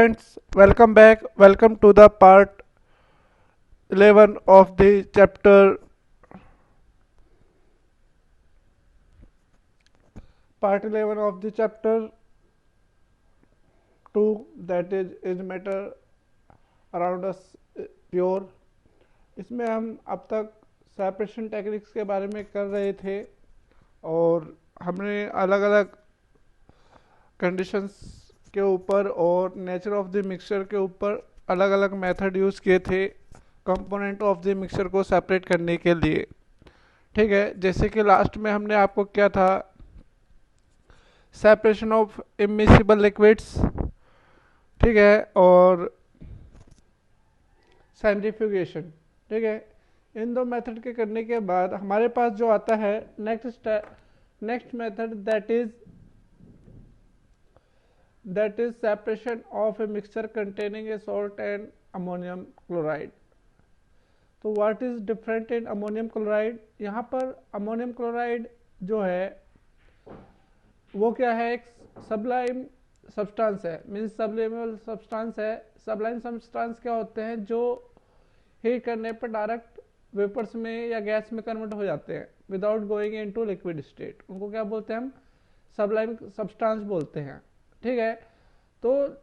Friends, welcome back. Welcome to the part 11 of the chapter 2, that is matter around us pure. इसमें हम अब तक separation techniques के बारे में कर रहे थे और हमने अलग अलग कंडीशंस के ऊपर और नेचर ऑफ द मिक्सचर के ऊपर अलग अलग मेथड यूज़ किए थे कंपोनेंट ऑफ द मिक्सचर को सेपरेट करने के लिए। ठीक है, जैसे कि लास्ट में हमने आपको क्या था, सेपरेशन ऑफ इमिसिबल लिक्विड्स, ठीक है, और सेंट्रीफ्यूगेशन। ठीक है, इन दो मेथड के करने के बाद हमारे पास जो आता है next method, that is separation of a mixture containing a salt and ammonium chloride। तो what is different in ammonium chloride? यहाँ पर ammonium chloride जो है वो क्या है, एक सबलाइम सब्सटेंस है, मीन्स सबलिमेबल सब्सटेंस है। सबलाइम सब्सटेंस क्या होते हैं, जो हीट करने पर डायरेक्ट वेपर्स में या गैस में कन्वर्ट हो जाते हैं without going into liquid state. उनको क्या बोलते हैं, हम सबलाइम सब्सटेंस बोलते हैं। ठीक है, तो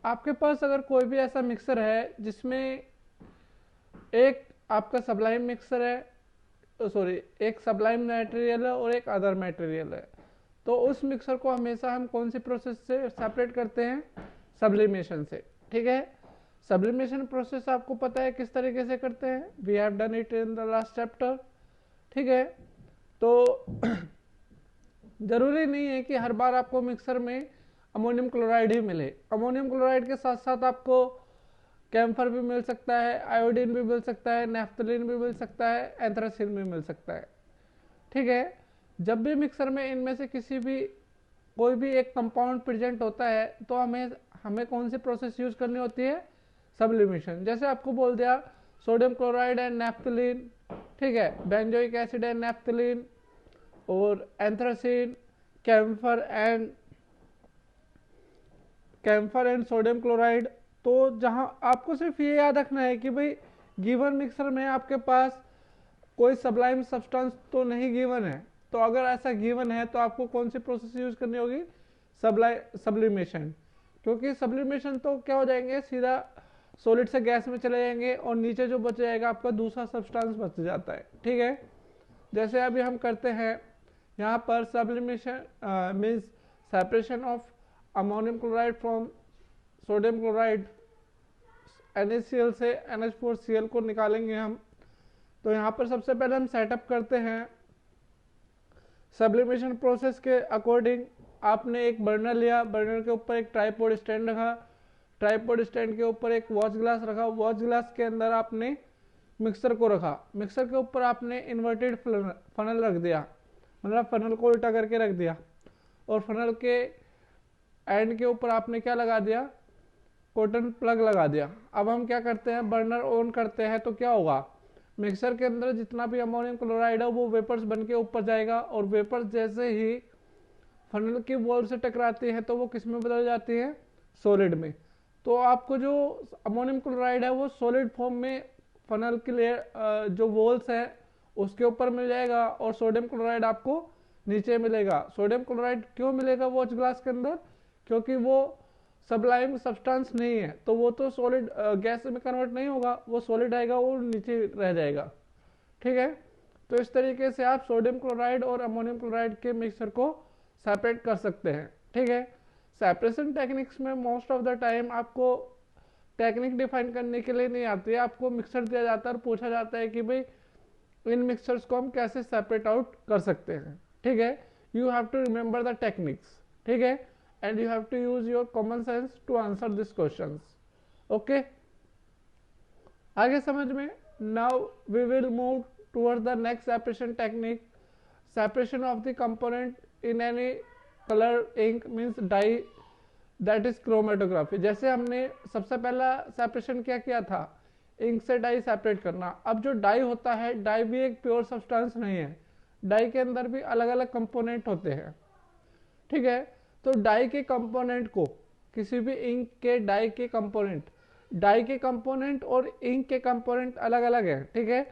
आपके पास अगर कोई भी ऐसा मिक्सर है जिसमें एक आपका सबलाइम मिक्सर है, सॉरी, एक सबलाइम मटेरियल है और एक अदर मटेरियल है, तो उस मिक्सर को हमेशा हम कौन सी प्रोसेस से सेपरेट करते हैं, सब्लिमेशन से। ठीक है, सब्लिमेशन प्रोसेस आपको पता है किस तरीके से करते हैं, we have done it in the last chapter. ठीक है, तो जरूरी नहीं है कि हर बार आपको मिक्सर में अमोनियम क्लोराइड ही मिले। अमोनियम क्लोराइड के साथ साथ आपको कैम्फर भी मिल सकता है, आयोडीन भी मिल सकता है, नेफ्थलीन भी मिल सकता है, एंथ्रासिन भी मिल सकता है। ठीक है, जब भी मिक्सर में इनमें से कोई भी एक कंपाउंड प्रेजेंट होता है तो हमें कौन सी प्रोसेस यूज करनी होती है, सब्लिमेशन। जैसे आपको बोल दिया सोडियम क्लोराइड एंड नेफ्थलीन, ठीक है, बेंजोइक एसिड एंड नेफ्थलीन, और anthracene, camphor and sodium chloride. तो जहां आपको सिर्फ ये याद रखना है कि भाई गिवन मिक्सर में आपके पास कोई सबलाइम सब्सटेंस तो नहीं गिवन है, तो अगर ऐसा गिवन है तो आपको कौन सी प्रोसेस यूज करनी होगी, सब्लिमेशन। क्योंकि सब्लिमेशन तो क्या हो जाएंगे, सीधा सॉलिड से गैस में चले जाएंगे और नीचे जो बच जाएगा आपका दूसरा सब्सटेंस बच जाता है। ठीक है, जैसे अभी हम करते हैं यहाँ पर sublimation means separation of ammonium chloride from sodium chloride, NaCl से NH4Cl को निकालेंगे हम। तो यहाँ पर सबसे पहले हम सेटअप करते हैं सब्लिमेशन प्रोसेस के अकॉर्डिंग। आपने एक बर्नर लिया, बर्नर के ऊपर एक ट्राइपॉड स्टैंड रखा, ट्राइपॉड स्टैंड के ऊपर एक वॉच ग्लास रखा, वॉच ग्लास के अंदर आपने मिक्सर को रखा, मिक्सर के ऊपर आपने इन्वर्टेड फनल रख दिया, मतलब फनल को उल्टा करके रख दिया, और फनल के एंड के ऊपर आपने क्या लगा दिया, कॉटन प्लग लगा दिया। अब हम क्या करते हैं, बर्नर ऑन करते हैं, तो क्या होगा, मिक्सर के अंदर जितना भी अमोनियम क्लोराइड है वो वेपर्स बन के ऊपर जाएगा, और वेपर्स जैसे ही फनल की वॉल से टकराती है तो वो किस में बदल जाती है, सॉलिड में। तो आपको जो अमोनियम क्लोराइड है वो सॉलिड फॉर्म में फनल की लेयर जो वॉल्स है उसके ऊपर मिल जाएगा, और सोडियम क्लोराइड आपको नीचे मिलेगा। सोडियम क्लोराइड क्यों मिलेगा वॉच ग्लास के अंदर, क्योंकि वो सबलाइम सब्सटेंस नहीं है, तो वो तो सॉलिड गैस में कन्वर्ट नहीं होगा, वो सॉलिड आएगा और नीचे रह जाएगा। ठीक है, तो इस तरीके से आप सोडियम क्लोराइड और अमोनियम क्लोराइड के मिक्सचर को सेपरेट कर सकते हैं। ठीक है, सेपरेशन टेक्निक्स में मोस्ट ऑफ द टाइम आपको टेक्निक डिफाइन करने के लिए नहीं आती है, आपको मिक्सर दिया जाता है और पूछा जाता है कि भाई इन मिक्सचर्स को हम कैसे सेपरेट आउट कर सकते हैं। ठीक है, you have to remember the techniques. ठीक है, and you have to use your common sense to answer these questions. Okay, आगे समझ में। now we will move towards the next separation technique, separation of the component in any color ink means dye, that is chromatography। जैसे हमने सबसे पहला separation क्या किया था, इंक से डाई सेपरेट करना। अब जो डाई होता है, डाई भी एक प्योर सब्सटेंस नहीं है, डाई के अंदर भी अलग अलग कंपोनेंट होते हैं। ठीक है, तो डाई के कंपोनेंट को किसी भी इंक के डाई के कंपोनेंट और इंक के कंपोनेंट अलग अलग है, ठीक है।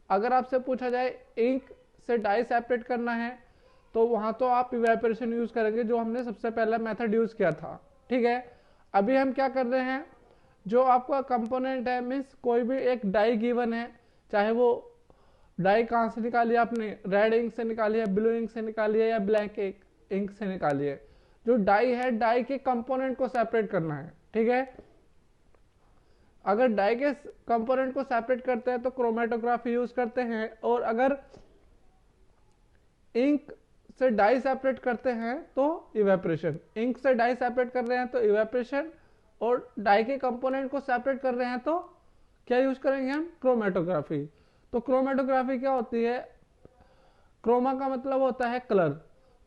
अगर आपसे पूछा जाए इंक से डाई सेपरेट करना है तो वहां तो आप इवेपोरेशन यूज करेंगे, जो हमने सबसे पहला मेथड यूज किया था, ठीक है। अभी हम क्या कर रहे हैं, जो आपका कंपोनेंट है, मीन्स कोई भी एक डाई गिवन है, चाहे वो डाई कहाँ से निकाली है आपने, रेड इंक से निकाली है, ब्लू इंक से निकाली है, या ब्लैक इंक से निकाली है। जो डाई है, डाई के कंपोनेंट को सेपरेट करना है, ठीक है। अगर डाई के कंपोनेंट को सेपरेट करते हैं तो क्रोमेटोग्राफी यूज करते हैं, और अगर इंक से डाई सेपरेट करते हैं तो इवेपोरेशन। इंक से डाई सेपरेट कर रहे हैं तो इवेपोरेशन, और डाई के कंपोनेंट को सेपरेट कर रहे हैं तो क्या यूज करेंगे हम, क्रोमेटोग्राफी। तो क्रोमेटोग्राफी क्या होती है, क्रोमा का मतलब होता है कलर।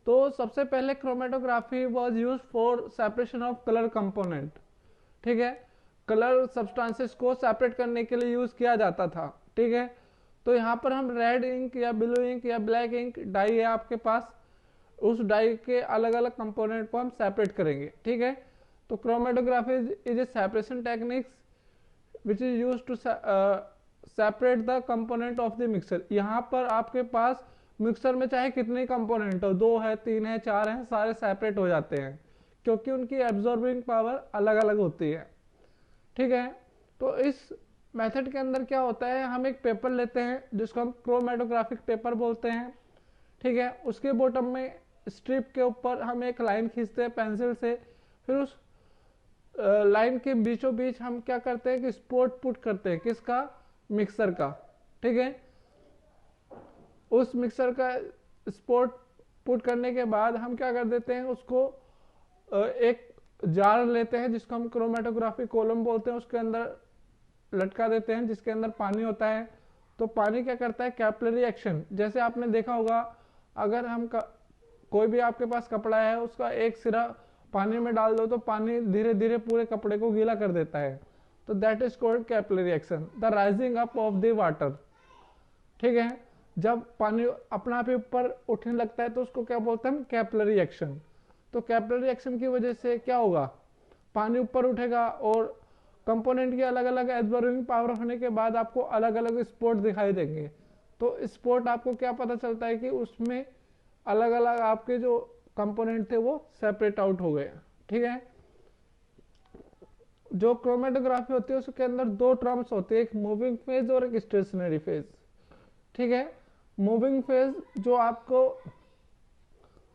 तो सबसे पहले chromatography was use for separation of colour component, ठीक है। कलर सब्सटेंसेस को सेपरेट करने के लिए यूज किया जाता था, ठीक है। तो यहाँ पर हम रेड इंक या ब्लू इंक या ब्लैक इंक डाई है आपके पास, उस डाई के अलग अलग कंपोनेंट को हम सेपरेट करेंगे, ठीक है। तो chromatography is a separation techniques which is use to separate the component of the mixer. यहाँ पर आपके पास मिक्सर में चाहे कितने कंपोनेंट हो, 2 है, 3 है, 4 है, सारे सेपरेट हो जाते हैं, क्योंकि उनकी एब्जॉर्बिंग पावर अलग अलग होती है, ठीक है। तो इस मेथड के अंदर क्या होता है, हम एक पेपर लेते हैं जिसको हम क्रोमेटोग्राफिक पेपर बोलते हैं, ठीक है। उसके बॉटम में स्ट्रिप के ऊपर हम एक लाइन खींचते हैं पेंसिल से, फिर उस लाइन के बीचों बीच हम क्या करते हैं कि स्पॉट पुट करते हैं, किसका, मिक्सर का, ठीक है। उस मिक्सर का स्पॉट पुट करने के बाद हम क्या कर देते हैं, उसको एक जार लेते हैं जिसको हम क्रोमेटोग्राफी कॉलम बोलते हैं, उसके अंदर लटका देते हैं, जिसके अंदर पानी होता है। तो पानी क्या करता है, कैपिलरी एक्शन। जैसे आपने देखा होगा, अगर हम कोई भी आपके पास कपड़ा है, उसका एक सिरा पानी में डाल दो तो पानी धीरे धीरे पूरे कपड़े को गीला कर देता है, तो that is called capillary action, the rising up of the water, ठीक है। जब पानी अपना आप ऊपर उठने लगता है तो उसको क्या बोलते हैं, कैपिलरी एक्शन। तो कैपिलरी एक्शन की वजह से क्या होगा, पानी ऊपर उठेगा, और कंपोनेंट की अलग अलग एब्जॉर्बिंग पावर होने के बाद आपको अलग अलग स्पॉट दिखाई देंगे। तो स्पॉट आपको क्या पता चलता है कि उसमें अलग अलग आपके जो कंपोनेंट थे वो सेपरेट आउट हो गए, ठीक है। जो क्रोमेटोग्राफी होती है उसके अंदर 2 टर्म्स होते हैं, एक मूविंग फेज और एक स्टेशनरी फेज, ठीक है। मूविंग फेज जो आपको,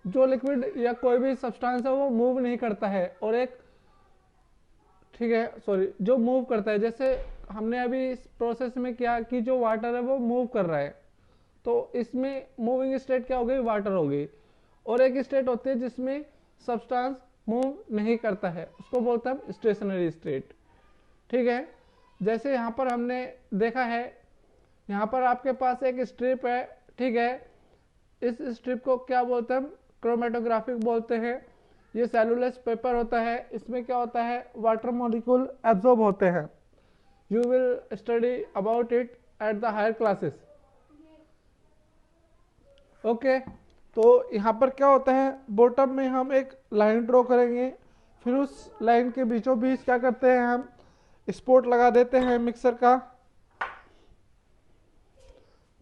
जो लिक्विड या कोई भी सब्सटेंस है वो मूव नहीं करता है, और एक, ठीक है, सॉरी, जो मूव करता है, जैसे हमने अभी इस प्रोसेस में किया कि जो वाटर है वो मूव कर रहा है, तो इसमें मूविंग स्टेट क्या हो गई, वाटर हो गई। और एक स्टेट होती है जिसमें सब्सटेंस मूव नहीं करता है, उसको बोलते हैं स्टेशनरी स्टेट, ठीक है। जैसे यहाँ पर हमने देखा है, यहाँ पर आपके पास एक स्ट्रिप है, ठीक है। इस स्ट्रिप को क्या बोलते हैं, क्रोमेटोग्राफिक बोलते हैं। ये सेलुलोज पेपर होता है, इसमें क्या होता है, वाटर मॉलिक्यूल एब्जॉर्ब होते हैं। You will study about it at the higher classes, okay. तो यहाँ पर क्या होता है, बॉटम में हम एक लाइन ड्रॉ करेंगे, फिर उस लाइन के बीचों बीच क्या करते हैं, हम स्पॉट लगा देते हैं मिक्सर का,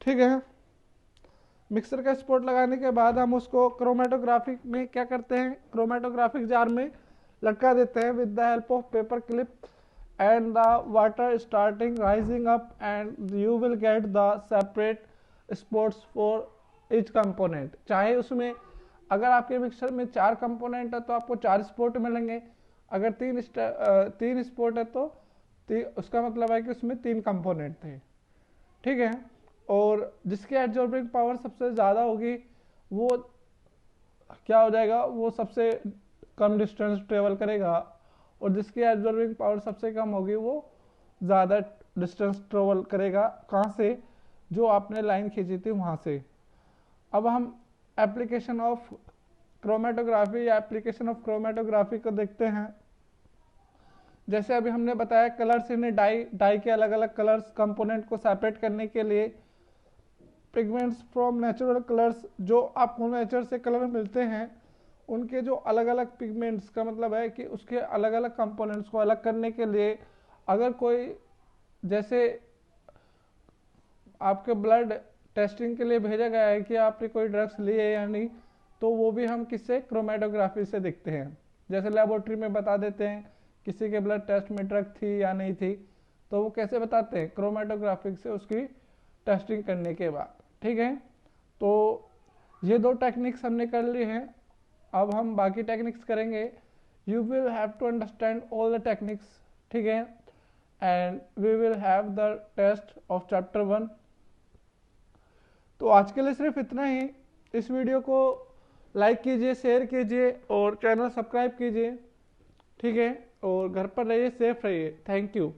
ठीक है। मिक्सर का स्पॉट लगाने के बाद हम उसको क्रोमेटोग्राफिक में क्या करते हैं, क्रोमेटोग्राफिक जार में लटका देते हैं with the help of paper clip, and the water starting rising up, and you will get the separate spots for each component. चाहे उसमें, अगर आपके मिक्सर में 4 कंपोनेंट है तो आपको 4 स्पॉट मिलेंगे, अगर 3 स्पॉट है तो उसका मतलब है कि उसमें 3 कंपोनेंट थे, ठीक है। और जिसकी एब्जॉर्बिंग पावर सबसे ज़्यादा होगी वो क्या हो जाएगा, वो सबसे कम डिस्टेंस ट्रेवल करेगा, और जिसकी एब्जॉर्बिंग पावर सबसे कम होगी वो ज़्यादा डिस्टेंस ट्रेवल करेगा, कहाँ से, जो आपने लाइन खींची थी वहाँ से। अब हम एप्लीकेशन ऑफ क्रोमेटोग्राफी या एप्लीकेशन ऑफ क्रोमेटोग्राफी को देखते हैं। जैसे अभी हमने बताया कलर्स इन डाई के अलग अलग कलर्स कंपोनेंट को सेपरेट करने के लिए, पिगमेंट्स फ्रॉम नेचुरल कलर्स, जो आपको नेचर से कलर मिलते हैं उनके जो अलग अलग पिगमेंट्स का मतलब है कि उसके अलग अलग कंपोनेंट्स को अलग करने के लिए अगर कोई जैसे आपके ब्लड टेस्टिंग के लिए भेजा गया है कि आपने कोई ड्रग्स लिए या नहीं, तो वो भी हम किससे क्रोमेटोग्राफी से देखते हैं। जैसे लेबोरेटरी में बता देते हैं किसी के ब्लड टेस्ट में ड्रग थी या नहीं थी, तो वो कैसे बताते हैं, क्रोमेटोग्राफिक से उसकी टेस्टिंग करने के बाद। ठीक है, तो ये दो टेक्निक्स हमने कर ली हैं। अब हम बाकी टेक्निक्स करेंगे। You will have to understand all the techniques. ठीक है, and we will have the test of chapter 1। तो आज के लिए सिर्फ इतना ही। इस वीडियो को लाइक कीजिए, शेयर कीजिए और चैनल सब्सक्राइब कीजिए। ठीक है, और घर पर रहिए, सेफ रहिए। Thank you.